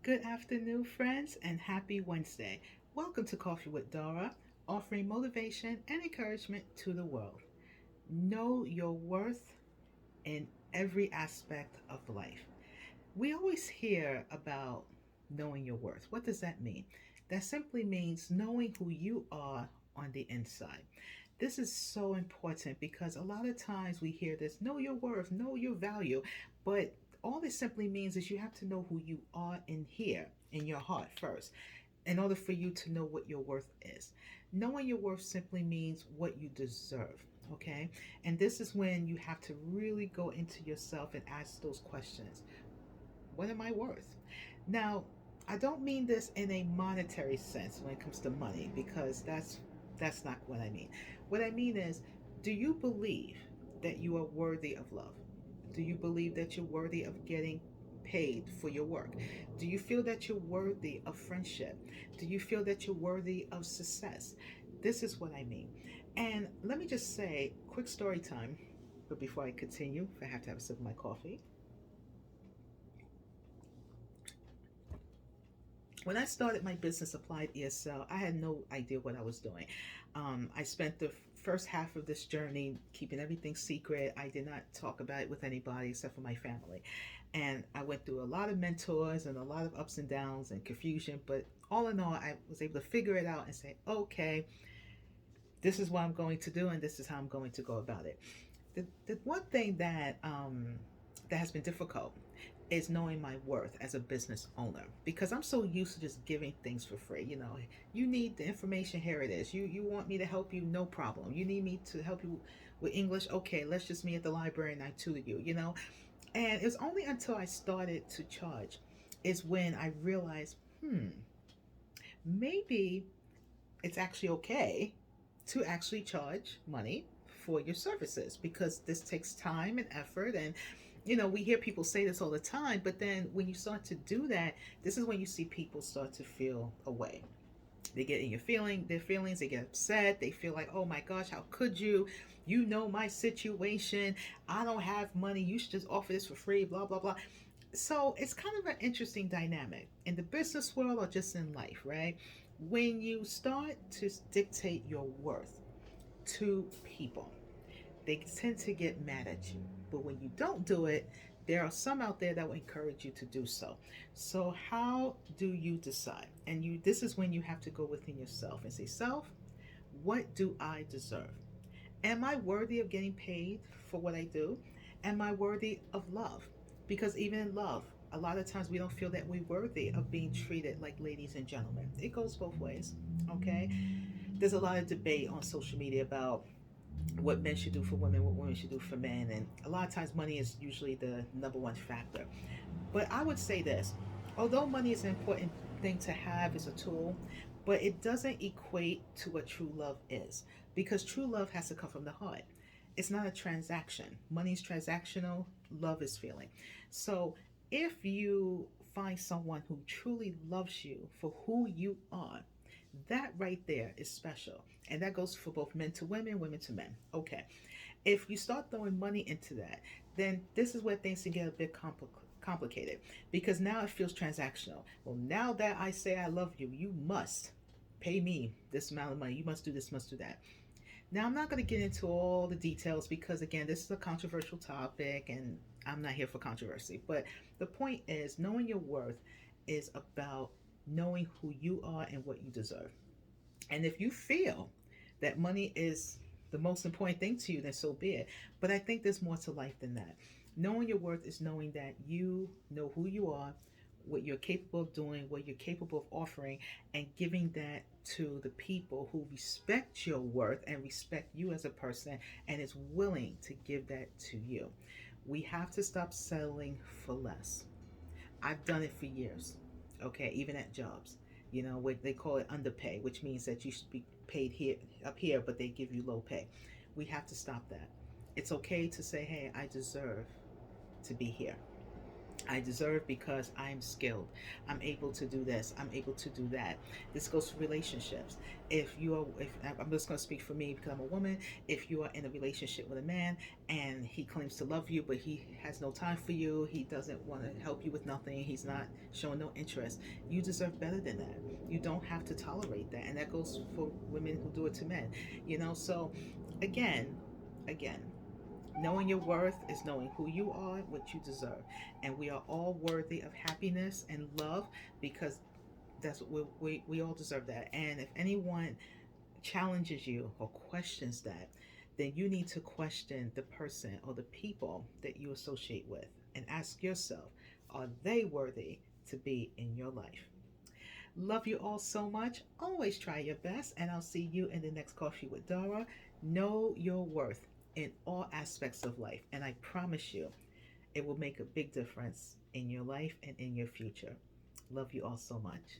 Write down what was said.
Good afternoon, friends, and happy Wednesday. Welcome to Coffee with Dara, offering motivation and encouragement to the world. Know your worth in every aspect of life. We always hear about knowing your worth. What does that mean? That simply means knowing who you are on the inside. This is so important because a lot of times we hear this know your worth, know your value, but all this simply means is you have to know who you are in here, in your heart first, in order for you to know what your worth is. Knowing your worth simply means what you deserve, okay? And this is when you have to really go into yourself and ask those questions. What am I worth? Now, I don't mean this in a monetary sense when it comes to money because that's not what I mean. What I mean is, do you believe that you are worthy of love? Do you believe that you're worthy of getting paid for your work? Do you feel that you're worthy of friendship? Do you feel that you're worthy of success? This is what I mean. And let me just say, quick story time. But before I continue, I have to have a sip of my coffee. When I started my business, Applied ESL, I had no idea what I was doing. I spent the first half of this journey keeping everything secret. I did not talk about it with anybody except for my family. And I went through a lot of mentors and a lot of ups and downs and confusion. But all in all, I was able to figure it out and say, okay, this is what I'm going to do and this is how I'm going to go about it. The one thing that has been difficult is knowing my worth as a business owner because I'm so used to just giving things for free. You need the information, here it is. You want me to help you, no problem. You need me to help you with English, okay, let's just meet at the library and I tutor you. And it was only until I started to charge is when I realized, maybe it's actually okay to actually charge money for your services because this takes time and effort. And we hear people say this all the time, but then when you start to do that, this is when you see people start to feel away. They get in their feelings, they get upset, they feel like, oh my gosh, how could you? You know my situation. I don't have money. You should just offer this for free, blah, blah, blah. So it's kind of an interesting dynamic in the business world or just in life, right? When you start to dictate your worth to people, they tend to get mad at you. But when you don't do it, there are some out there that will encourage you to do so. So how do you decide? And this is when you have to go within yourself and say, self, what do I deserve? Am I worthy of getting paid for what I do? Am I worthy of love? Because even in love, a lot of times we don't feel that we're worthy of being treated like ladies and gentlemen. It goes both ways, okay? There's a lot of debate on social media about what men should do for women, what women should do for men, and a lot of times money is usually the number one factor. But I would say this, although money is an important thing to have as a tool, but it doesn't equate to what true love is because true love has to come from the heart. It's not a transaction. Money is transactional, love is feeling. So if you find someone who truly loves you for who you are, that right there is special. And that goes for both men to women, women to men. Okay. If you start throwing money into that, then this is where things can get a bit complicated because now it feels transactional. Well, now that I say I love you, you must pay me this amount of money. You must do this, must do that. Now, I'm not going to get into all the details because, again, this is a controversial topic and I'm not here for controversy. But the point is, knowing your worth is about knowing who you are and what you deserve. And if you feel that money is the most important thing to you, then so be it. But I think there's more to life than that. Knowing your worth is knowing that you know who you are, what you're capable of doing, what you're capable of offering, and giving that to the people who respect your worth and respect you as a person and is willing to give that to you. We have to stop settling for less. I've done it for years, okay, even at jobs. What they call it underpay, which means that you should be paid here up here, but they give you low pay. We have to stop that. It's okay to say, hey, I deserve to be here. I deserve because I'm skilled. I'm able to do this. I'm able to do that. This goes for relationships. If I'm just going to speak for me because I'm a woman, if you are in a relationship with a man and he claims to love you, but he has no time for you, he doesn't want to help you with nothing, he's not showing no interest, you deserve better than that. You don't have to tolerate that. And that goes for women who do it to men, So, again, again, knowing your worth is knowing who you are, what you deserve. And we are all worthy of happiness and love because that's what we all deserve that. And if anyone challenges you or questions that, then you need to question the person or the people that you associate with and ask yourself, are they worthy to be in your life? Love you all so much. Always try your best, and I'll see you in the next Coffee with Dara. Know your worth in all aspects of life, and I promise you, it will make a big difference in your life and in your future. Love you all so much.